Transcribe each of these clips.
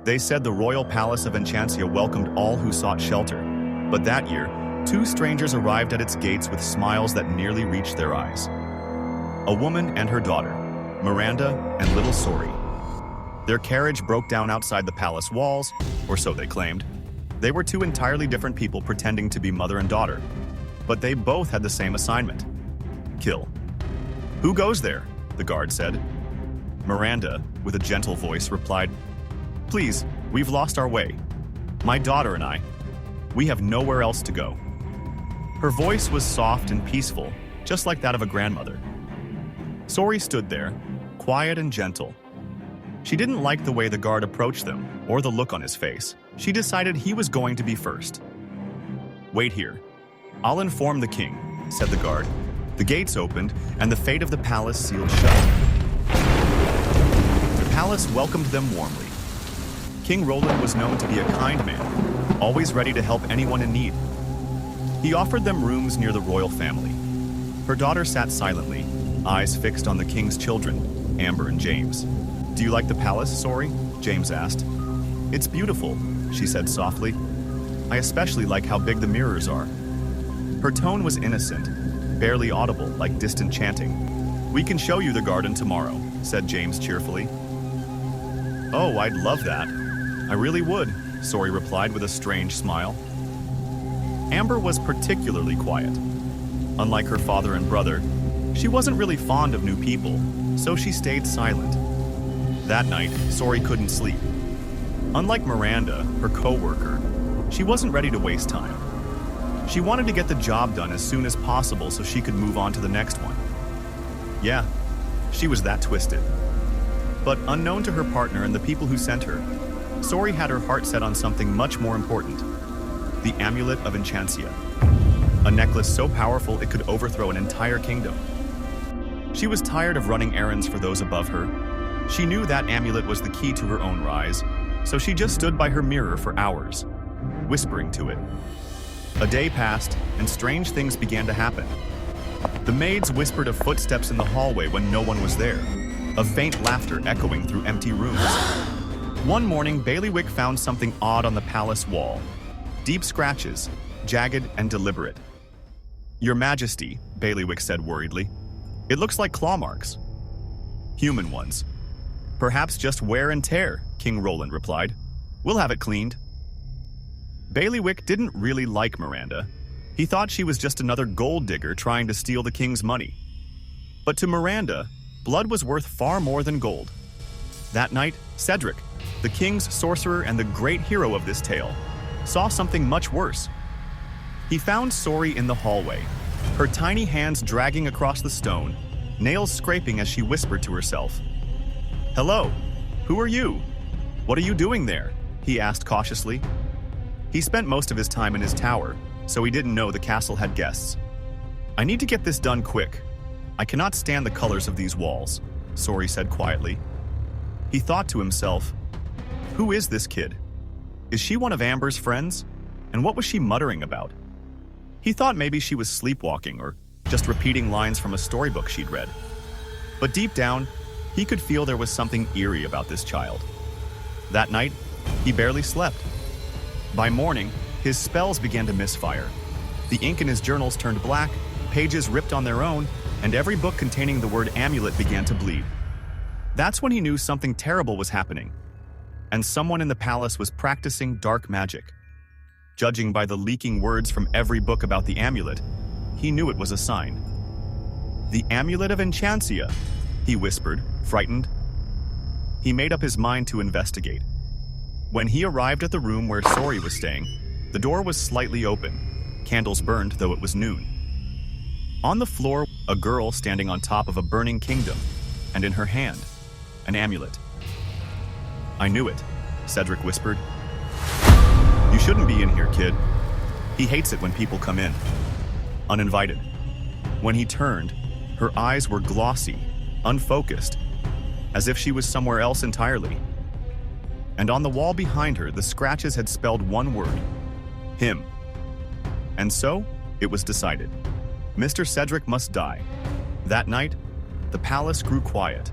They said the royal palace of Enchantia welcomed all who sought shelter, but that year, two strangers arrived at its gates with smiles that nearly reached their eyes. A woman and her daughter, Miranda and little Sory. Their carriage broke down outside the palace walls, or so they claimed. They were two entirely different people pretending to be mother and daughter, but they both had the same assignment: kill. "Who goes there?" the guard said. Miranda, with a gentle voice, replied, "Please, we've lost our way. My daughter and I. We have nowhere else to go." Her voice was soft and peaceful, just like that of a grandmother. Sory stood there, quiet and gentle. She didn't like the way the guard approached them, or the look on his face. She decided he was going to be first. "Wait here. I'll inform the king," said the guard. The gates opened, and the fate of the palace sealed shut. The palace welcomed them warmly. King Roland was known to be a kind man, always ready to help anyone in need. He offered them rooms near the royal family. Her daughter sat silently, eyes fixed on the king's children, Amber and James. "Do you like the palace, Sory?" James asked. "It's beautiful," she said softly. "I especially like how big the mirrors are." Her tone was innocent, barely audible, like distant chanting. "We can show you the garden tomorrow," said James cheerfully. "Oh, I'd love that. I really would," Sory replied with a strange smile. Amber was particularly quiet. Unlike her father and brother, she wasn't really fond of new people, so she stayed silent. That night, Sory couldn't sleep. Unlike Miranda, her co-worker, she wasn't ready to waste time. She wanted to get the job done as soon as possible so she could move on to the next one. Yeah, she was that twisted. But unknown to her partner and the people who sent her, Sory had her heart set on something much more important: the Amulet of Enchantia. A necklace so powerful it could overthrow an entire kingdom. She was tired of running errands for those above her. She knew that amulet was the key to her own rise, so she just stood by her mirror for hours, whispering to it. A day passed, and strange things began to happen. The maids whispered of footsteps in the hallway when no one was there, of faint laughter echoing through empty rooms. One morning, Bailiwick found something odd on the palace wall. Deep scratches, jagged and deliberate. "Your Majesty," Bailiwick said worriedly. "It looks like claw marks." "Human ones." "Perhaps just wear and tear," King Roland replied. "We'll have it cleaned." Bailiwick didn't really like Miranda. He thought she was just another gold digger trying to steal the king's money. But to Miranda, blood was worth far more than gold. That night, Cedric, the king's sorcerer and the great hero of this tale, saw something much worse. He found Sory in the hallway, her tiny hands dragging across the stone, nails scraping as she whispered to herself. "Hello, who are you? What are you doing there?" he asked cautiously. He spent most of his time in his tower, so he didn't know the castle had guests. "I need to get this done quick. I cannot stand the colors of these walls," Sory said quietly. He thought to himself, who is this kid? Is she one of Amber's friends? And what was she muttering about? He thought maybe she was sleepwalking or just repeating lines from a storybook she'd read. But deep down, he could feel there was something eerie about this child. That night, he barely slept. By morning, his spells began to misfire. The ink in his journals turned black, pages ripped on their own, and every book containing the word amulet began to bleed. That's when he knew something terrible was happening, and someone in the palace was practicing dark magic. Judging by the leaking words from every book about the amulet, he knew it was a sign. "The Amulet of Enchantia," he whispered, frightened. He made up his mind to investigate. When he arrived at the room where Sory was staying, the door was slightly open. Candles burned, though it was noon. On the floor, a girl standing on top of a burning kingdom, and in her hand, an amulet. "I knew it," Cedric whispered. "You shouldn't be in here, kid. He hates it when people come in, uninvited." When he turned, her eyes were glossy, unfocused, as if she was somewhere else entirely. And on the wall behind her, the scratches had spelled one word: him. And so, it was decided. Mr. Cedric must die. That night, the palace grew quiet.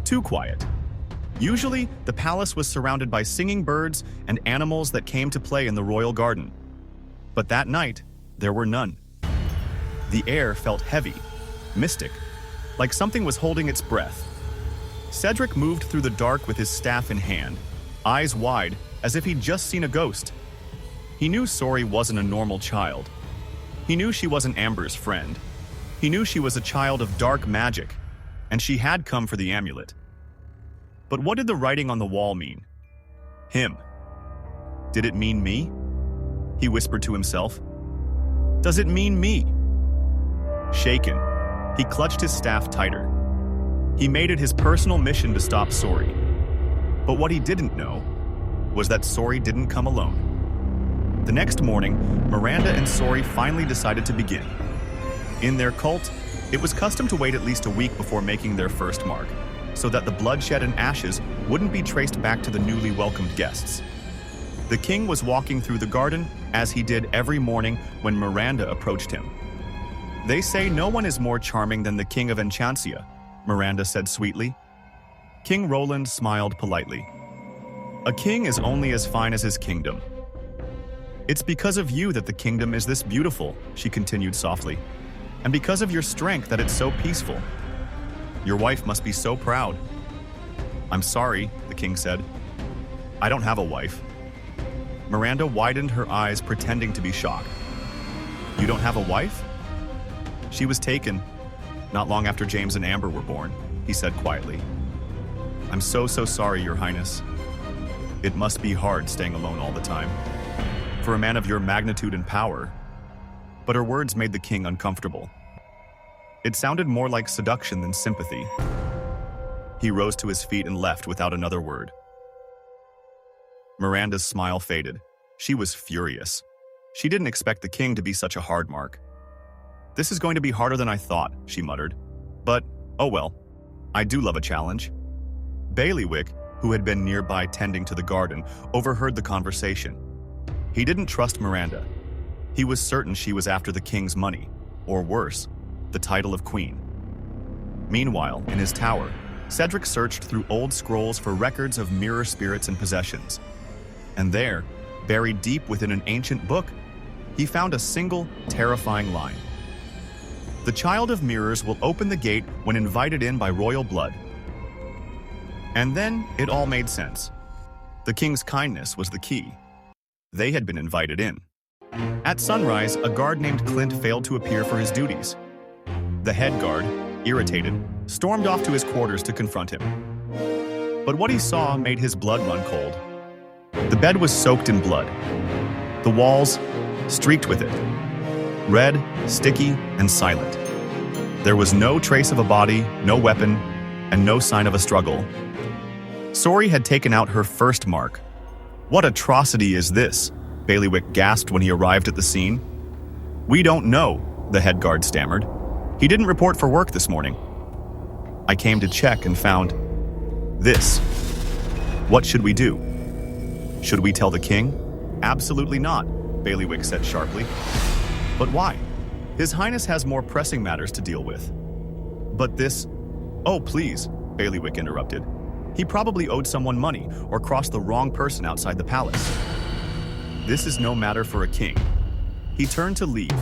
Too quiet. Usually, the palace was surrounded by singing birds and animals that came to play in the royal garden. But that night, there were none. The air felt heavy, mystic, like something was holding its breath. Cedric moved through the dark with his staff in hand, eyes wide as if he'd just seen a ghost. He knew Sory wasn't a normal child. He knew she wasn't Amber's friend. He knew she was a child of dark magic, and she had come for the amulet. But what did the writing on the wall mean? Him. Did it mean me? He whispered to himself. Does it mean me? Shaken, he clutched his staff tighter. He made it his personal mission to stop Sory. But what he didn't know was that Sory didn't come alone. The next morning, Miranda and Sory finally decided to begin. In their cult, it was custom to wait at least a week before making their first mark, so that the bloodshed and ashes wouldn't be traced back to the newly welcomed guests. The king was walking through the garden, as he did every morning when Miranda approached him. They say no one is more charming than the king of Enchantia, Miranda said sweetly. King Roland smiled politely. A king is only as fine as his kingdom. It's because of you that the kingdom is this beautiful, she continued softly, and because of your strength that it's so peaceful. Your wife must be so proud. I'm sorry, the king said. I don't have a wife. Miranda widened her eyes, pretending to be shocked. You don't have a wife? She was taken, not long after James and Amber were born, he said quietly. I'm so sorry, Your Highness. It must be hard staying alone all the time. For a man of your magnitude and power. But her words made the king uncomfortable. It sounded more like seduction than sympathy. He rose to his feet and left without another word. Miranda's smile faded. She was furious. She didn't expect the king to be such a hard mark. This is going to be harder than I thought, she muttered. But, oh well, I do love a challenge. Bailiwick, who had been nearby tending to the garden, overheard the conversation. He didn't trust Miranda. He was certain she was after the king's money, or worse, the title of queen. Meanwhile, in his tower, Cedric searched through old scrolls for records of mirror spirits and possessions. And there, buried deep within an ancient book, he found a single, terrifying line. The Child of Mirrors will open the gate when invited in by royal blood. And then it all made sense. The king's kindness was the key. They had been invited in. At sunrise, a guard named Clint failed to appear for his duties. The head guard, irritated, stormed off to his quarters to confront him. But what he saw made his blood run cold. The bed was soaked in blood. The walls, streaked with it. Red, sticky, and silent. There was no trace of a body, no weapon, and no sign of a struggle. Sory had taken out her first mark. What atrocity is this? Bailiwick gasped when he arrived at the scene. We don't know, the head guard stammered. He didn't report for work this morning. I came to check and found this. What should we do? Should we tell the king? Absolutely not, Bailiwick said sharply. But why? His Highness has more pressing matters to deal with. But this... Oh, please, Bailiwick interrupted. He probably owed someone money or crossed the wrong person outside the palace. This is no matter for a king. He turned to leave,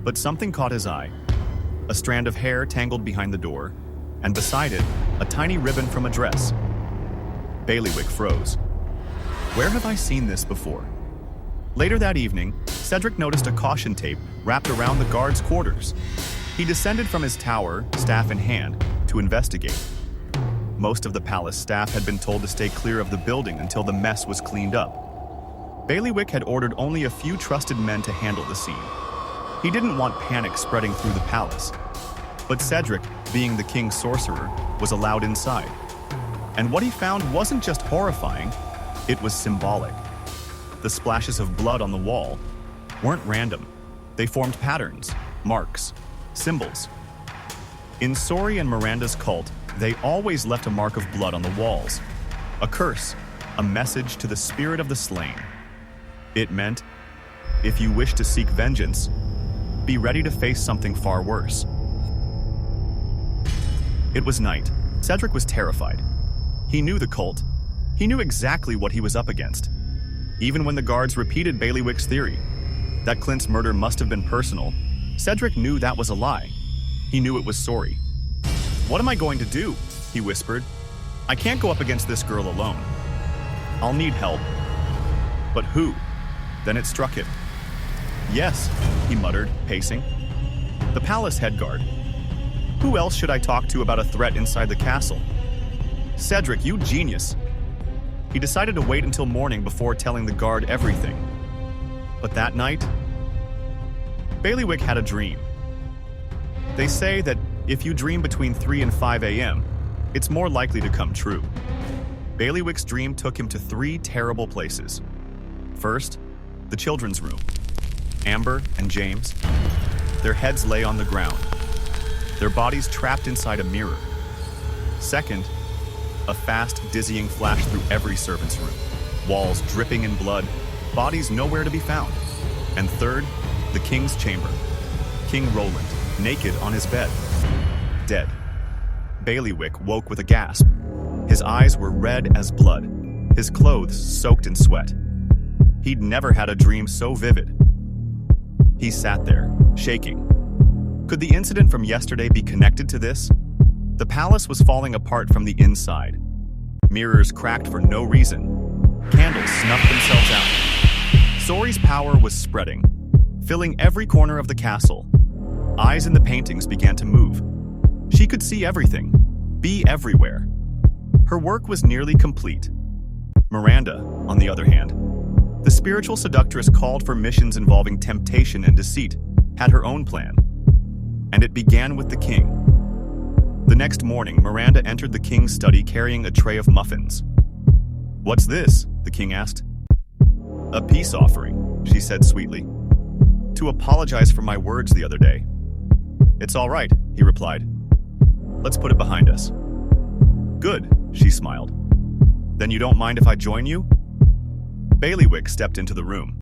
but something caught his eye. A strand of hair tangled behind the door, and beside it, a tiny ribbon from a dress. Bailiwick froze. Where have I seen this before? Later that evening, Cedric noticed a caution tape wrapped around the guard's quarters. He descended from his tower, staff in hand, to investigate. Most of the palace staff had been told to stay clear of the building until the mess was cleaned up. Bailiwick had ordered only a few trusted men to handle the scene. He didn't want panic spreading through the palace. But Cedric, being the king's sorcerer, was allowed inside. And what he found wasn't just horrifying, it was symbolic. The splashes of blood on the wall weren't random. They formed patterns, marks, symbols. In Sory and Miranda's cult, they always left a mark of blood on the walls. A curse, a message to the spirit of the slain. It meant, if you wish to seek vengeance, be ready to face something far worse. It was night. Cedric was terrified. He knew the cult. He knew exactly what he was up against. Even when the guards repeated Bailiwick's theory that Clint's murder must have been personal, Cedric knew that was a lie. He knew it was Sory. "What am I going to do?" he whispered. "I can't go up against this girl alone. I'll need help." But who? Then it struck him. "Yes," he muttered, pacing. "The palace head guard. Who else should I talk to about a threat inside the castle? Cedric, you genius." He decided to wait until morning before telling the guard everything. But that night, Bailiwick had a dream. They say that if you dream between 3 and 5 a.m., it's more likely to come true. Bailiwick's dream took him to 3 terrible places. First, the children's room. Amber and James. Their heads lay on the ground, their bodies trapped inside a mirror. Second, a fast, dizzying flash through every servant's room, walls dripping in blood, bodies nowhere to be found. And third, the king's chamber. King Roland, naked on his bed, dead. Bailiwick woke with a gasp. His eyes were red as blood, his clothes soaked in sweat. He'd never had a dream so vivid. He sat there, shaking. Could the incident from yesterday be connected to this? The palace was falling apart from the inside. Mirrors cracked for no reason. Candles snuffed themselves out. Sory's power was spreading, filling every corner of the castle. Eyes in the paintings began to move. She could see everything, be everywhere. Her work was nearly complete. Miranda, on the other hand, the spiritual seductress called for missions involving temptation and deceit, had her own plan. And it began with the king. The next morning, Miranda entered the king's study carrying a tray of muffins. "What's this?" the king asked. "A peace offering," she said sweetly. "To apologize for my words the other day." "It's all right," he replied. "Let's put it behind us." "Good," she smiled. "Then you don't mind if I join you?" Bailiwick stepped into the room.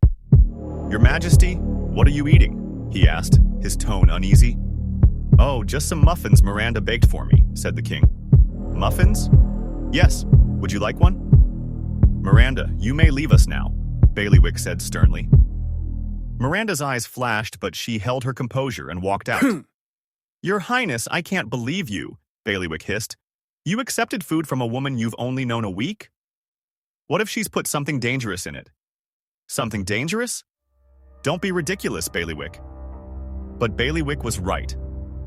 "Your Majesty, what are you eating?" he asked, his tone uneasy. "Oh, just some muffins Miranda baked for me," said the king. "Muffins?" "Yes. Would you like one?" "Miranda, you may leave us now," Bailiwick said sternly. Miranda's eyes flashed, but she held her composure and walked out. "Your Highness, I can't believe you," Bailiwick hissed. "You accepted food from a woman you've only known a week? What if she's put something dangerous in it?" "Something dangerous? Don't be ridiculous, Bailiwick." But Bailiwick was right.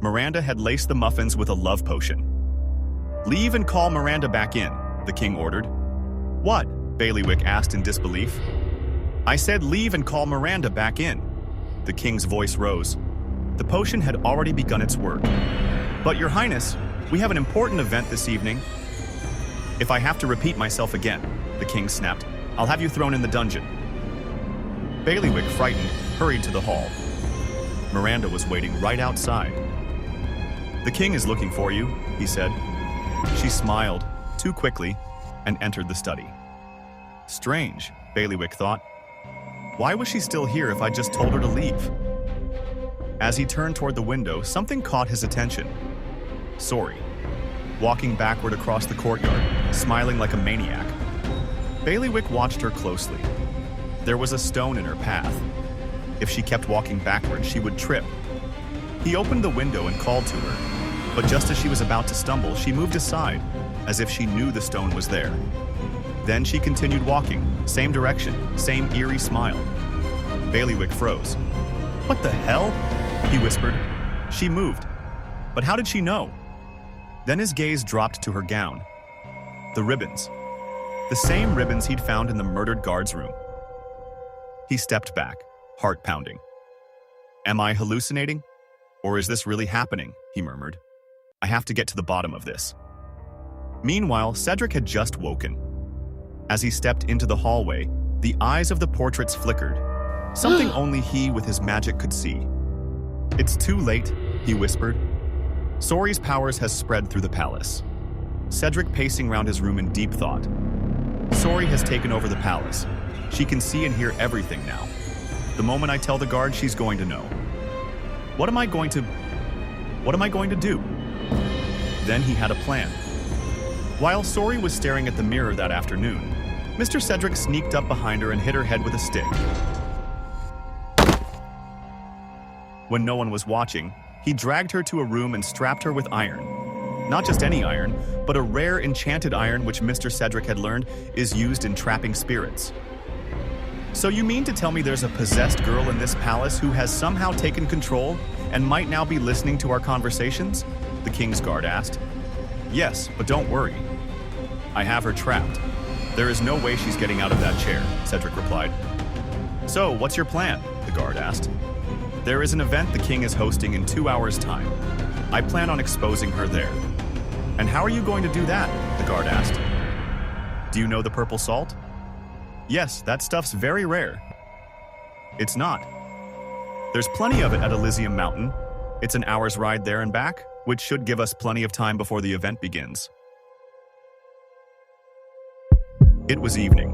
Miranda had laced the muffins with a love potion. "Leave and call Miranda back in," the king ordered. "What?" Bailiwick asked in disbelief. "I said leave and call Miranda back in." The king's voice rose. The potion had already begun its work. "But Your Highness, we have an important event this evening." "If I have to repeat myself again," the king snapped, "I'll have you thrown in the dungeon." Bailiwick, frightened, hurried to the hall. Miranda was waiting right outside. "The king is looking for you," he said. She smiled, too quickly, and entered the study. Strange, Bailiwick thought. Why was she still here if I just told her to leave? As he turned toward the window, something caught his attention. Sory, walking backward across the courtyard, smiling like a maniac. Bailiwick watched her closely. There was a stone in her path. If she kept walking backward, she would trip. He opened the window and called to her, but just as she was about to stumble, she moved aside, as if she knew the stone was there. Then she continued walking, same direction, same eerie smile. Bailiwick froze. "What the hell?" he whispered. She moved. But how did she know? Then his gaze dropped to her gown. The ribbons. The same ribbons he'd found in the murdered guard's room. He stepped back, heart pounding. "Am I hallucinating? Or is this really happening?" he murmured. "I have to get to the bottom of this." Meanwhile, Cedric had just woken. As he stepped into the hallway, the eyes of the portraits flickered, something only he with his magic could see. "It's too late," he whispered. Sory's powers has spread through the palace. Cedric pacing round his room in deep thought. Sory has taken over the palace. She can see and hear everything now. The moment I tell the guard, she's going to know. What am I going to do? Then he had a plan. While Sory was staring at the mirror that afternoon, Mr. Cedric sneaked up behind her and hit her head with a stick. When no one was watching, he dragged her to a room and strapped her with iron. Not just any iron, but a rare enchanted iron which Mr. Cedric had learned is used in trapping spirits. So you mean to tell me there's a possessed girl in this palace who has somehow taken control and might now be listening to our conversations? The king's guard asked. Yes, but don't worry. I have her trapped. There is no way she's getting out of that chair, Cedric replied. So, what's your plan? The guard asked. There is an event the king is hosting in 2 hours' time. I plan on exposing her there. And how are you going to do that? The guard asked. Do you know the purple salt? Yes, that stuff's very rare. It's not. There's plenty of it at Elysium Mountain. It's an hour's ride there and back, which should give us plenty of time before the event begins. It was evening.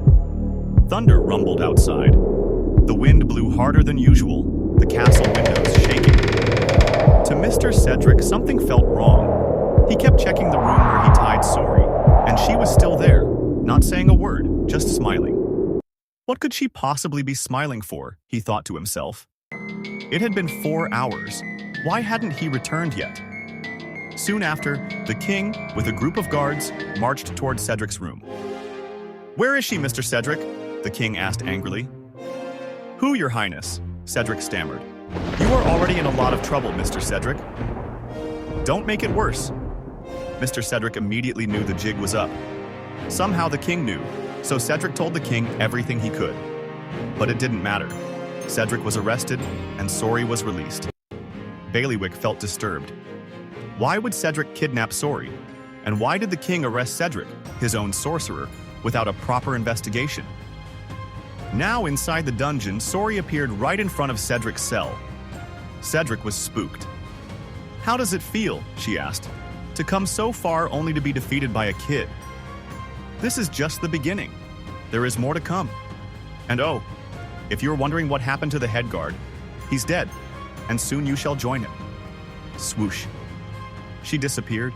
Thunder rumbled outside. The wind blew harder than usual, the castle windows shaking. To Mr. Cedric, something felt wrong. He kept checking the room where he tied Sory, and she was still there, not saying a word, just smiling. What could she possibly be smiling for, he thought to himself. It had been 4 hours. Why hadn't he returned yet? Soon after, the king, with a group of guards, marched toward Cedric's room. Where is she, Mr. Cedric? The king asked angrily. Who, your highness? Cedric stammered. You are already in a lot of trouble, Mr. Cedric. Don't make it worse. Mr. Cedric immediately knew the jig was up. Somehow the king knew, so Cedric told the king everything he could. But it didn't matter. Cedric was arrested, and Sory was released. Bailiwick felt disturbed. Why would Cedric kidnap Sory? And why did the king arrest Cedric, his own sorcerer, without a proper investigation? Now inside the dungeon, Sory appeared right in front of Cedric's cell. Cedric was spooked. How does it feel, she asked, to come so far only to be defeated by a kid? This is just the beginning. There is more to come. And oh, if you're wondering what happened to the head guard, he's dead, and soon you shall join him. Swoosh. She disappeared.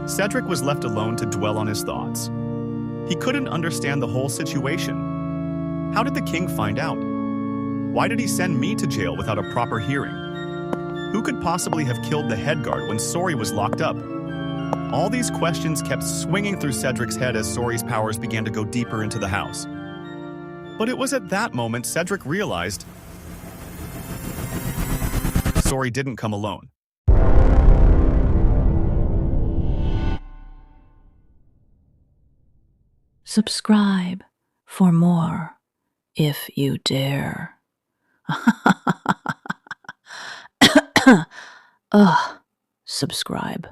Cedric was left alone to dwell on his thoughts. He couldn't understand the whole situation. How did the king find out? Why did he send me to jail without a proper hearing? Who could possibly have killed the head guard when Sory was locked up? All these questions kept swinging through Cedric's head as Sory's powers began to go deeper into the house. But it was at that moment Cedric realized Sory didn't come alone. Subscribe for more, if you dare. Ugh, subscribe.